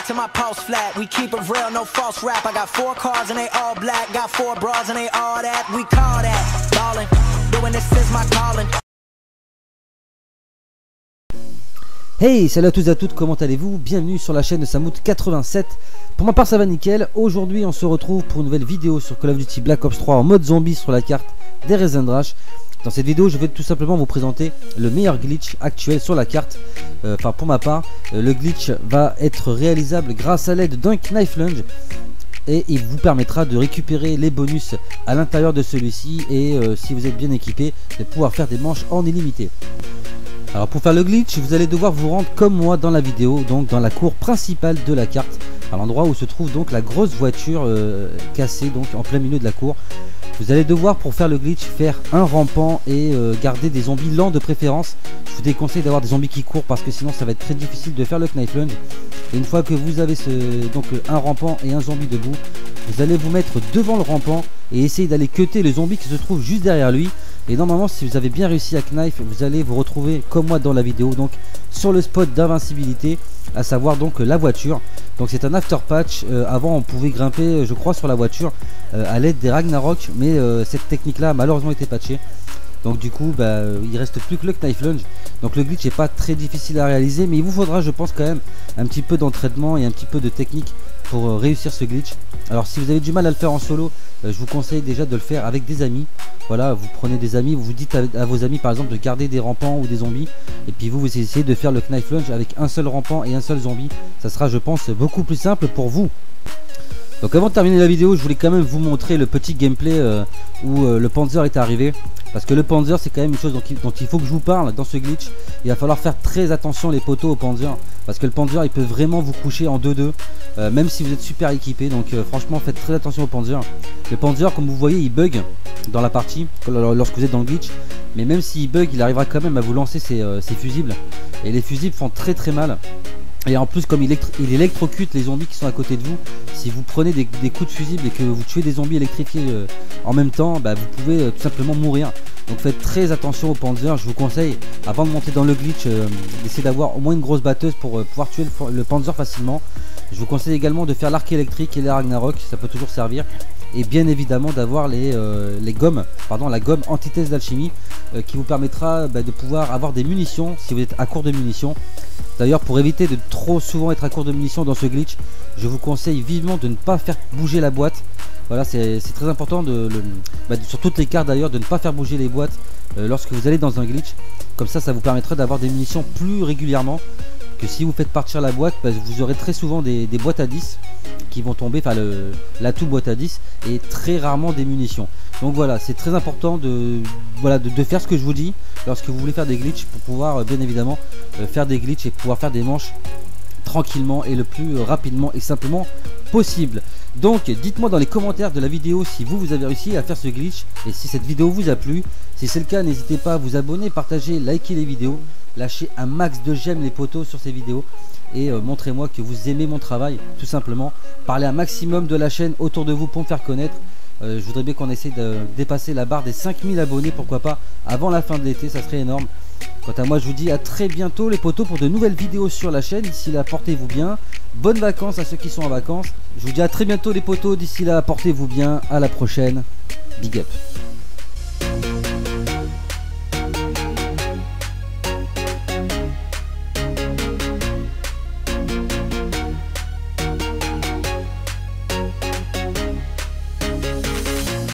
to my pulse flat. We keep it real, no false rap. I got 4 cars and they all black. Got 4 bras and they all that. We call that ballin'. Doing this is my calling. Hey, salut à tous et à toutes, comment allez-vous? Bienvenue sur la chaîne de Samout87. Pour ma part ça va nickel. Aujourd'hui on se retrouve pour une nouvelle vidéo sur Call of Duty Black Ops 3 en mode zombie sur la carte des Reisendrache. Dans cette vidéo je vais tout simplement vous présenter le meilleur glitch actuel sur la carte. Enfin pour ma part, le glitch va être réalisable grâce à l'aide d'un Knife Lunge. Et il vous permettra de récupérer les bonus à l'intérieur de celui-ci. Et si vous êtes bien équipé, de pouvoir faire des manches en illimité. Alors pour faire le glitch, vous allez devoir vous rendre comme moi dans la vidéo, donc dans la cour principale de la carte, à l'endroit où se trouve donc la grosse voiture cassée, donc en plein milieu de la cour. Vous allez devoir, pour faire le glitch, faire un rampant et garder des zombies lents de préférence. Je vous déconseille d'avoir des zombies qui courent parce que sinon ça va être très difficile de faire le Knife Lunge. Et une fois que vous avez donc un rampant et un zombie debout, vous allez vous mettre devant le rampant et essayer d'aller cutter le zombie qui se trouve juste derrière lui. Et normalement si vous avez bien réussi à knife, vous allez vous retrouver comme moi dans la vidéo, donc sur le spot d'invincibilité, à savoir donc la voiture. Donc c'est un after patch. Avant on pouvait grimper je crois sur la voiture à l'aide des Ragnarok, mais cette technique là a malheureusement été patchée. Donc du coup il reste plus que le Knife Lunge. Donc le glitch n'est pas très difficile à réaliser, mais il vous faudra je pense quand même un petit peu d'entraînement et un petit peu de technique pour réussir ce glitch. Alors si vous avez du mal à le faire en solo, je vous conseille déjà de le faire avec des amis. Voilà, vous prenez des amis, vous vous dites à vos amis par exemple de garder des rampants ou des zombies, et puis vous essayez de faire le Knife Lunge avec un seul rampant et un seul zombie. Ça sera je pense beaucoup plus simple pour vous. Donc avant de terminer la vidéo, je voulais quand même vous montrer le petit gameplay où le Panzer est arrivé. Parce que le Panzer c'est quand même une chose dont il faut que je vous parle dans ce glitch. Il va falloir faire très attention les poteaux au Panzer. Parce que le Panzer il peut vraiment vous coucher en 2-2. Même si vous êtes super équipé. Donc franchement faites très attention au Panzer. Le Panzer comme vous voyez il bug dans la partie lorsque vous êtes dans le glitch. Mais même s'il bug il arrivera quand même à vous lancer ses fusibles. Et les fusibles font très très mal. Et en plus comme il électrocute les zombies qui sont à côté de vous, si vous prenez des coups de fusible et que vous tuez des zombies électrifiés en même temps, vous pouvez tout simplement mourir. Donc faites très attention au Panzer. Je vous conseille avant de monter dans le glitch d'essayer d'avoir au moins une grosse batteuse pour pouvoir tuer le Panzer facilement. Je vous conseille également de faire l'arc électrique et les Ragnarok, ça peut toujours servir. Et bien évidemment d'avoir la gomme antithèse d'alchimie qui vous permettra de pouvoir avoir des munitions si vous êtes à court de munitions. D'ailleurs pour éviter de trop souvent être à court de munitions dans ce glitch, je vous conseille vivement de ne pas faire bouger la boîte. Voilà, c'est très important sur toutes les cartes d'ailleurs de ne pas faire bouger les boîtes lorsque vous allez dans un glitch. Comme ça vous permettra d'avoir des munitions plus régulièrement. Que si vous faites partir la boîte, vous aurez très souvent des boîtes à 10 qui vont tomber, enfin l'atout boîte à 10 et très rarement des munitions. Donc voilà, c'est très important de faire ce que je vous dis lorsque vous voulez faire des glitches pour pouvoir bien évidemment faire des glitches et pouvoir faire des manches tranquillement et le plus rapidement et simplement possible. Donc dites-moi dans les commentaires de la vidéo si vous avez réussi à faire ce glitch et si cette vidéo vous a plu. Si c'est le cas, n'hésitez pas à vous abonner, partager, liker les vidéos, lâchez un max de j'aime les potos sur ces vidéos et montrez-moi que vous aimez mon travail tout simplement. Parlez un maximum de la chaîne autour de vous pour me faire connaître. Je voudrais bien qu'on essaye de dépasser la barre des 5000 abonnés, pourquoi pas avant la fin de l'été, ça serait énorme. Quant à moi je vous dis à très bientôt les potos pour de nouvelles vidéos sur la chaîne. D'ici là portez-vous bien, bonnes vacances à ceux qui sont en vacances. Je vous dis à très bientôt les potos, d'ici là portez-vous bien, à la prochaine, big up.